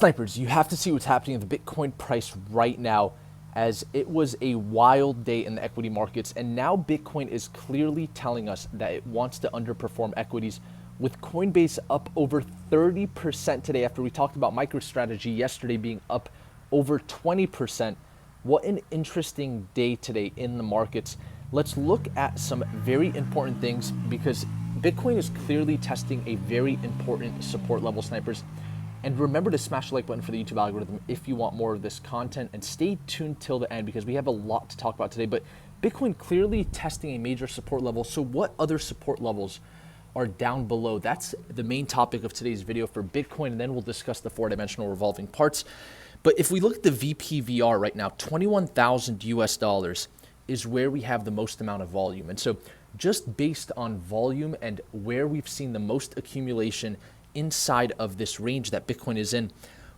Snipers, you have to see what's happening in the Bitcoin price right now, as it was a wild day in the equity markets, and now Bitcoin is clearly telling us that it wants to underperform equities, with Coinbase up over 30% today after we talked about MicroStrategy yesterday being up over 20%. What an interesting day today in the markets. Let's look at some very important things, because Bitcoin is clearly testing a very important support level, Snipers. And remember to smash the like button for the YouTube algorithm if you want more of this content, and stay tuned till the end because we have a lot to talk about today. But Bitcoin clearly testing a major support level. So what other support levels are down below? That's the main topic of today's video for Bitcoin, and then we'll discuss the four-dimensional revolving parts. But if we look at the VPVR right now, 21,000 US dollars is where we have the most amount of volume. And so just based on volume and where we've seen the most accumulation inside of this range that Bitcoin is in,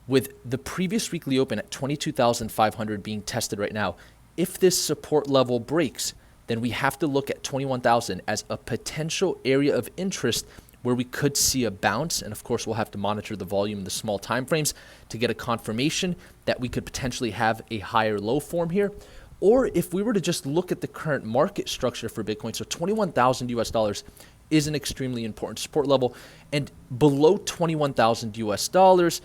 with the previous weekly open at 22,500 being tested right now, if this support level breaks, then we have to look at 21,000 as a potential area of interest where we could see a bounce. And of course, we'll have to monitor the volume in the small time frames to get a confirmation that we could potentially have a higher low form here. Or if we were to just look at the current market structure for Bitcoin, so 21,000 US dollars is an extremely important support level. And below 21,000 US dollars,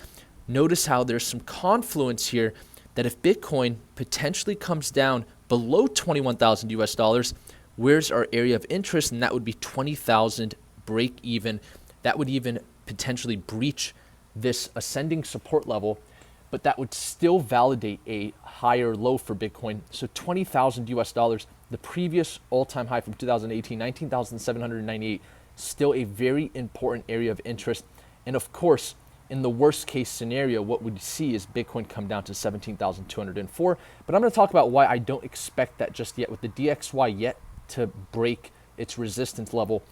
notice how there's some confluence here that if Bitcoin potentially comes down below 21,000 US dollars, where's our area of interest? And that would be 20,000 break even. That would even potentially breach this ascending support level, but that would still validate a higher low for Bitcoin. So 20,000 US dollars, the previous all-time high from 2018, 19,798, still a very important area of interest. And of course, in the worst case scenario, what we'd see is Bitcoin come down to 17,204. But I'm going to talk about why I don't expect that just yet, with the DXY yet to break its resistance level.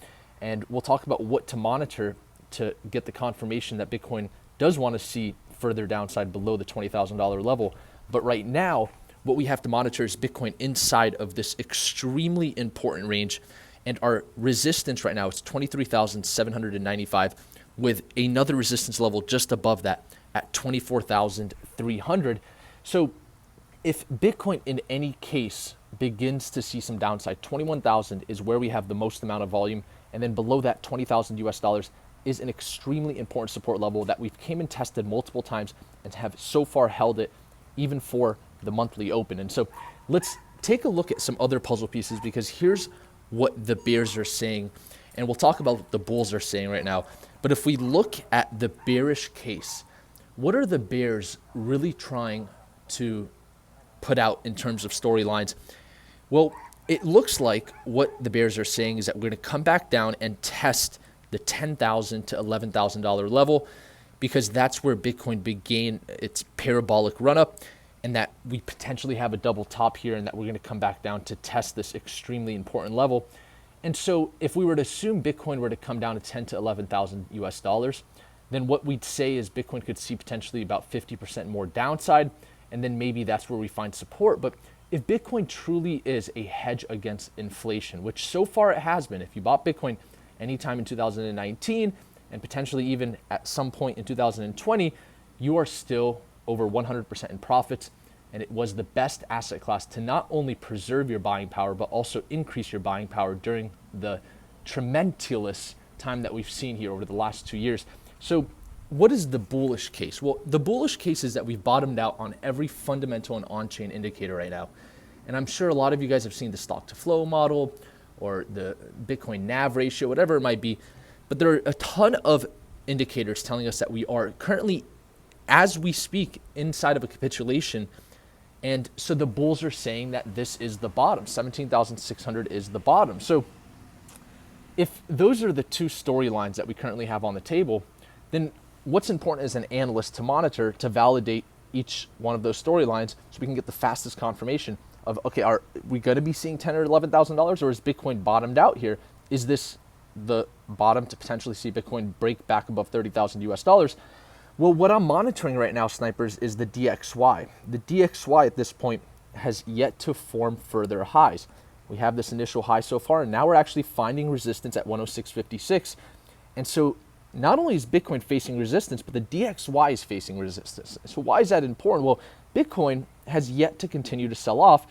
And we'll talk about what to monitor to get the confirmation that Bitcoin does want to see further downside below the $20,000 level. But right now, what we have to monitor is Bitcoin inside of this extremely important range. And our resistance right now is 23,795, with another resistance level just above that at 24,300. So if Bitcoin in any case begins to see some downside, 21,000 is where we have the most amount of volume. And then below that, 20,000 US dollars is an extremely important support level that we've came and tested multiple times and have so far held it even for the monthly open. And so let's take a look at some other puzzle pieces, because here's what the bears are saying, and we'll talk about what the bulls are saying right now. But if we look at the bearish case, what are the bears really trying to put out in terms of storylines? Well, it looks like what the bears are saying is that we're going to come back down and test the $10,000 to $11,000 level, because that's where Bitcoin began its parabolic run up, and that we potentially have a double top here, and that we're going to come back down to test this extremely important level. And so if we were to assume Bitcoin were to come down to 10 to 11,000 US dollars, then what we'd say is Bitcoin could see potentially about 50% more downside, and then maybe that's where we find support. But if Bitcoin truly is a hedge against inflation, which so far it has been, if you bought Bitcoin anytime in 2019 and potentially even at some point in 2020, you are still over 100% in profits. And it was the best asset class to not only preserve your buying power, but also increase your buying power during the tremendous time that we've seen here over the last 2 years. So what is the bullish case? Well, the bullish case is that we've bottomed out on every fundamental and on-chain indicator right now. And I'm sure a lot of you guys have seen the stock to flow model or the Bitcoin NAV ratio, whatever it might be. But there are a ton of indicators telling us that we are currently, as we speak, inside of a capitulation. And so the bulls are saying that this is the bottom. 17,600 is the bottom. So if those are the two storylines that we currently have on the table, then what's important as an analyst to monitor to validate each one of those storylines so we can get the fastest confirmation of, okay, are we going to be seeing $10,000 or $11,000, or is Bitcoin bottomed out here? Is this the bottom to potentially see Bitcoin break back above 30,000 US dollars? Well, what I'm monitoring right now, Snipers, is the DXY. The DXY at this point has yet to form further highs. We have this initial high so far, and now we're actually finding resistance at 106.56. And so not only is Bitcoin facing resistance, but the DXY is facing resistance. So why is that important? Well, Bitcoin has yet to continue to sell off,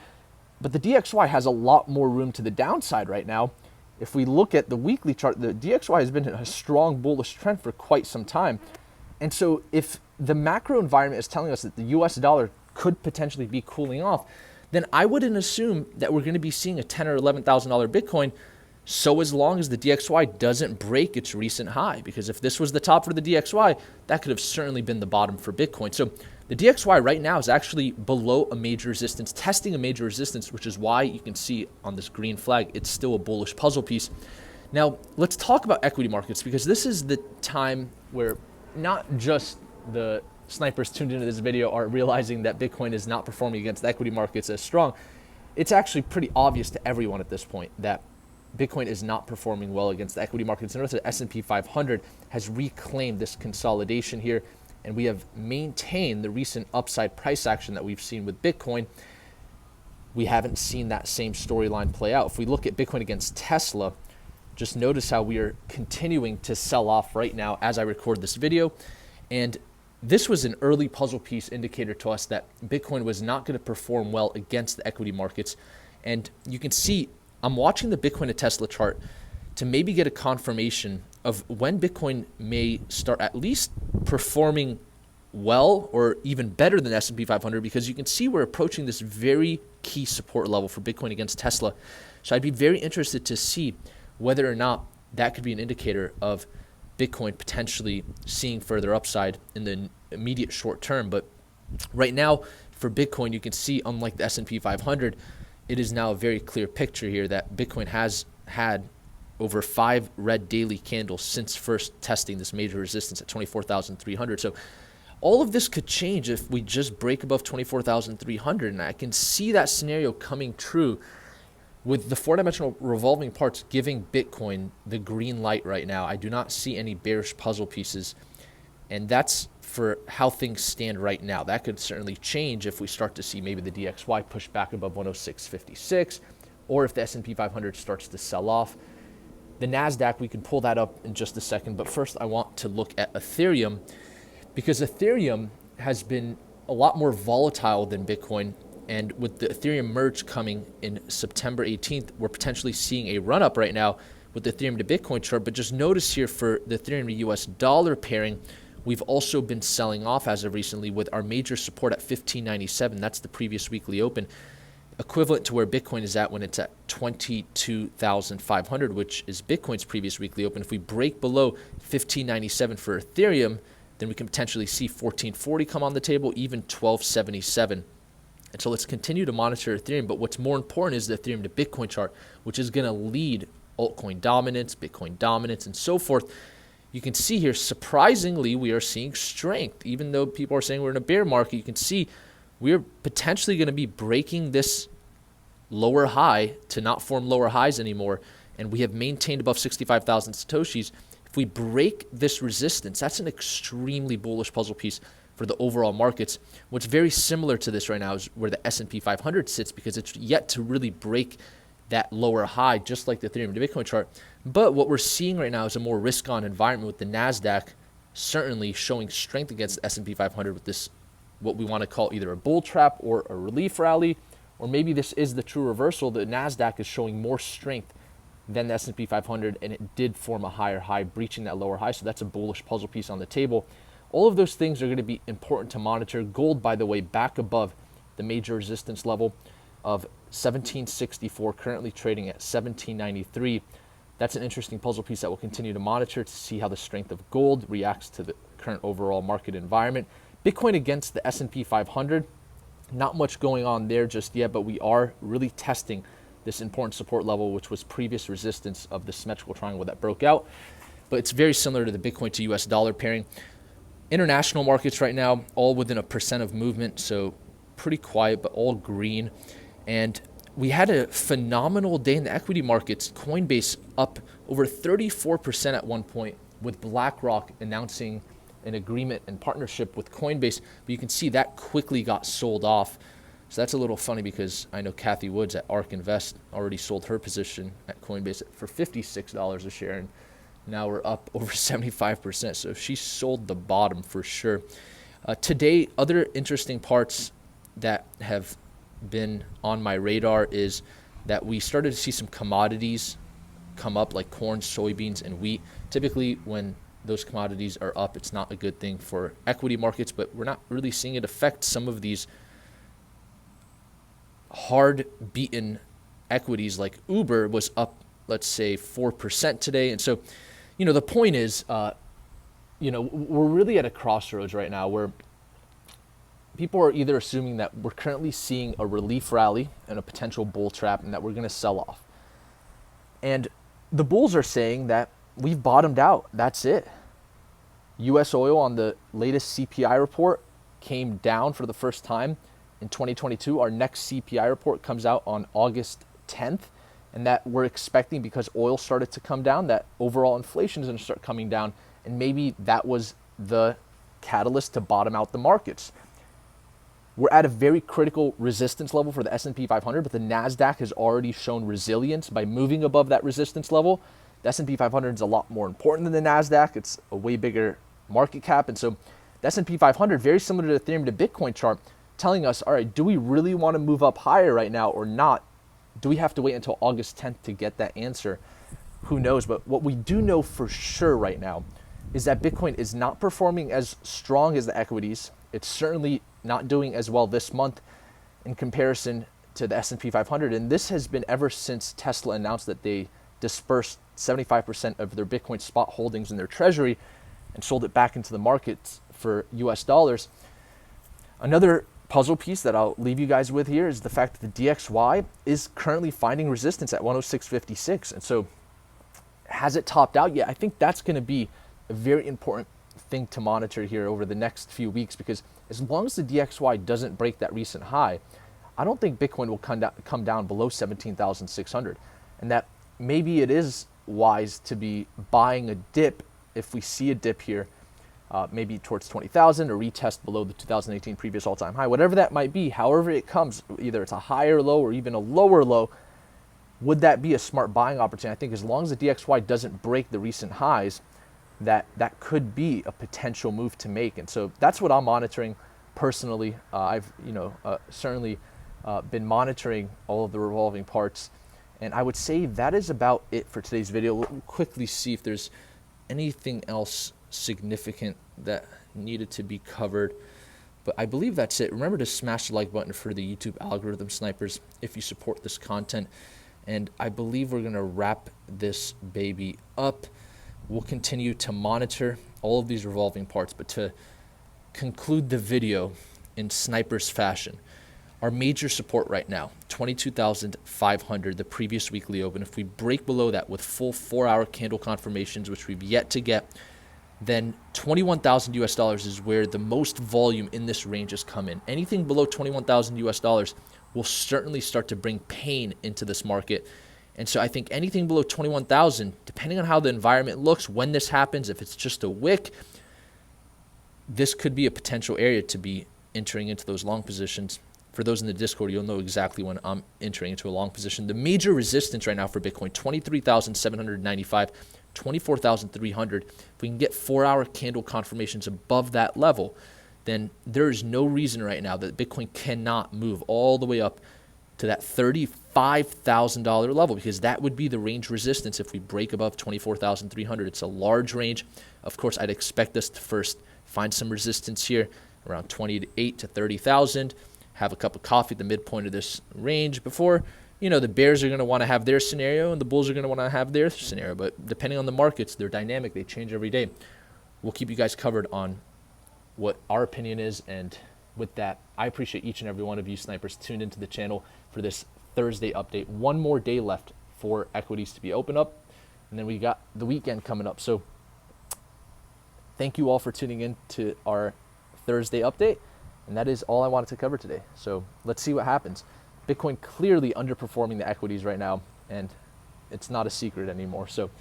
but the DXY has a lot more room to the downside right now. If we look at the weekly chart, the DXY has been in a strong bullish trend for quite some time. And so if the macro environment is telling us that the US dollar could potentially be cooling off, then I wouldn't assume that we're going to be seeing a $10,000 or $11,000 Bitcoin, so as long as the DXY doesn't break its recent high. Because if this was the top for the DXY, that could have certainly been the bottom for Bitcoin. So the DXY right now is actually below a major resistance, testing a major resistance, which is why you can see on this green flag, it's still a bullish puzzle piece. Now, let's talk about equity markets, because this is the time where not just the snipers tuned into this video are realizing that Bitcoin is not performing against the equity markets as strong. It's actually pretty obvious to everyone at this point that Bitcoin is not performing well against the equity markets. Notice that S&P 500 has reclaimed this consolidation here, and we have maintained the recent upside price action that we've seen with Bitcoin. We haven't seen that same storyline play out. If we look at Bitcoin against Tesla, just notice how we are continuing to sell off right now as I record this video. And this was an early puzzle piece indicator to us that Bitcoin was not going to perform well against the equity markets. And you can see I'm watching the Bitcoin to Tesla chart to maybe get a confirmation of when Bitcoin may start at least performing well or even better than S&P 500, because you can see we're approaching this very key support level for Bitcoin against Tesla. So I'd be very interested to see whether or not that could be an indicator of Bitcoin potentially seeing further upside in the immediate short term. But right now for Bitcoin, you can see, unlike the S&P 500, it is now a very clear picture here that Bitcoin has had over 5 red daily candles since first testing this major resistance at 24,300. So all of this could change if we just break above 24,300, and I can see that scenario coming true with the 4-dimensional revolving parts giving Bitcoin the green light right now. I do not see any bearish puzzle pieces, and that's for how things stand right now. That could certainly change if we start to see maybe the DXY push back above 106.56, or if the S&P 500 starts to sell off. The NASDAQ, we can pull that up in just a second, but first I want to look at Ethereum, because Ethereum has been a lot more volatile than Bitcoin. And with the Ethereum merge coming in September 18th, we're potentially seeing a run up right now with the Ethereum to Bitcoin chart. But just notice here for the Ethereum to US dollar pairing, we've also been selling off as of recently with our major support at 1597. That's the previous weekly open, equivalent to where Bitcoin is at when it's at 22,500, which is Bitcoin's previous weekly open. If we break below 1597 for Ethereum, then we can potentially see 1440 come on the table, even 1277. And so let's continue to monitor Ethereum. But what's more important is the Ethereum to Bitcoin chart, which is going to lead altcoin dominance, Bitcoin dominance, and so forth. You can see here, surprisingly, we are seeing strength. Even though people are saying we're in a bear market, you can see we're potentially going to be breaking this lower high to not form lower highs anymore. And we have maintained above 65,000 Satoshis. If we break this resistance, that's an extremely bullish puzzle piece for the overall markets. What's very similar to this right now is where the S&P 500 sits, because it's yet to really break that lower high, just like the Ethereum to Bitcoin chart. But what we're seeing right now is a more risk-on environment, with the NASDAQ certainly showing strength against the S&P 500 with this, what we want to call either a bull trap or a relief rally, or maybe this is the true reversal. The NASDAQ is showing more strength than the S&P 500, and it did form a higher high, breaching that lower high. So that's a bullish puzzle piece on the table. All of those things are going to be important to monitor. Gold, by the way, back above the major resistance level of 1764, currently trading at 1793. That's an interesting puzzle piece that we'll continue to monitor to see how the strength of gold reacts to the current overall market environment. Bitcoin against the S&P 500, not much going on there just yet, but we are really testing this important support level, which was previous resistance of the symmetrical triangle that broke out. But it's very similar to the Bitcoin to US dollar pairing. International markets right now, all within 1% of movement, so pretty quiet, but all green. And we had a phenomenal day in the equity markets. Coinbase up over 34% at one point, with BlackRock announcing an agreement and partnership with Coinbase. But you can see that quickly got sold off. So that's a little funny, because I know Kathy Woods at ARK Invest already sold her position at Coinbase for $56 a share. And Now we're up over 75%. So she sold the bottom for sure. Today, other interesting parts that have been on my radar is that we started to see some commodities come up like corn, soybeans, and wheat. Typically, when those commodities are up, it's not a good thing for equity markets, but we're not really seeing it affect some of these hard beaten equities. Like Uber was up, let's say 4% today. And so, the point is, we're really at a crossroads right now where people are either assuming that we're currently seeing a relief rally and a potential bull trap and that we're going to sell off. And the bulls are saying that we've bottomed out. That's it. U.S. oil on the latest CPI report came down for the first time in 2022. Our next CPI report comes out on August 10th, and that we're expecting, because oil started to come down, that overall inflation is going to start coming down, and maybe that was the catalyst to bottom out the markets. We're at a very critical resistance level for the S&P 500, but the NASDAQ has already shown resilience by moving above that resistance level. The S&P 500 is a lot more important than the NASDAQ. It's a way bigger market cap. And so the S&P 500, very similar to the Ethereum to Bitcoin chart, telling us, all right, do we really want to move up higher right now or not? Do we have to wait until August 10th to get that answer? Who knows? But what we do know for sure right now is that Bitcoin is not performing as strong as the equities. It's certainly not doing as well this month in comparison to the S&P 500. And this has been ever since Tesla announced that they dispersed 75% of their Bitcoin spot holdings in their treasury and sold it back into the markets for US dollars. Another puzzle piece that I'll leave you guys with here is the fact that the DXY is currently finding resistance at 106.56. And so has it topped out yet? I think that's going to be a very important thing to monitor here over the next few weeks, because as long as the DXY doesn't break that recent high, I don't think Bitcoin will come down below 17,600. And that maybe it is wise to be buying a dip if we see a dip here, maybe towards 20,000 or retest below the 2018 previous all-time high, whatever that might be, however it comes, either it's a higher low or even a lower low. Would that be a smart buying opportunity? I think as long as the DXY doesn't break the recent highs, that could be a potential move to make. And so that's what I'm monitoring personally. I've certainly been monitoring all of the revolving parts, and I would say that is about it for today's video. We'll quickly see if there's anything else significant that needed to be covered, but I believe that's it. Remember to smash the like button for the YouTube algorithm snipers if you support this content, and I believe we're gonna wrap this baby up. We'll continue to monitor all of these revolving parts, but to conclude the video in snipers fashion, our major support right now, 22,500, the previous weekly open. If we break below that with full 4-hour candle confirmations, which we've yet to get, then 21,000 US dollars is where the most volume in this range has come in. Anything below 21,000 US dollars will certainly start to bring pain into this market. And so I think anything below 21,000, depending on how the environment looks, when this happens, if it's just a wick, this could be a potential area to be entering into those long positions. For those in the Discord, you'll know exactly when I'm entering into a long position. The major resistance right now for Bitcoin, 23,795, 24,300. If we can get 4-hour candle confirmations above that level, then there is no reason right now that Bitcoin cannot move all the way up to that $35,000 level, because that would be the range resistance if we break above 24,300. It's a large range. Of course, I'd expect us to first find some resistance here around 28 to 30,000, have a cup of coffee at the midpoint of this range before, the bears are going to want to have their scenario and the bulls are going to want to have their scenario. But depending on the markets, they're dynamic. They change every day. We'll keep you guys covered on what our opinion is. And with that, I appreciate each and every one of you snipers tuned into the channel for this Thursday update. One more day left for equities to be open up, and then we got the weekend coming up. So thank you all for tuning in to our Thursday update, and that is all I wanted to cover today. So let's see what happens. Bitcoin clearly underperforming the equities right now, and it's not a secret anymore. So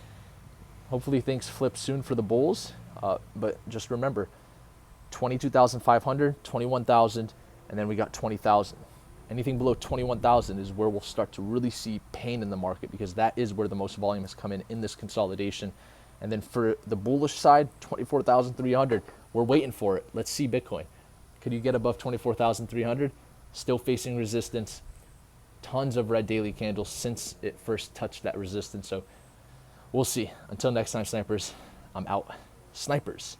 hopefully things flip soon for the bulls, but just remember, 22,500, 21,000, and then we got 20,000. Anything below 21,000 is where we'll start to really see pain in the market, because that is where the most volume has come in this consolidation. And then for the bullish side, 24,300. We're waiting for it. Let's see Bitcoin. Could you get above 24,300? Still facing resistance. Tons of red daily candles since it first touched that resistance. So we'll see. Until next time, snipers, I'm out. Snipers.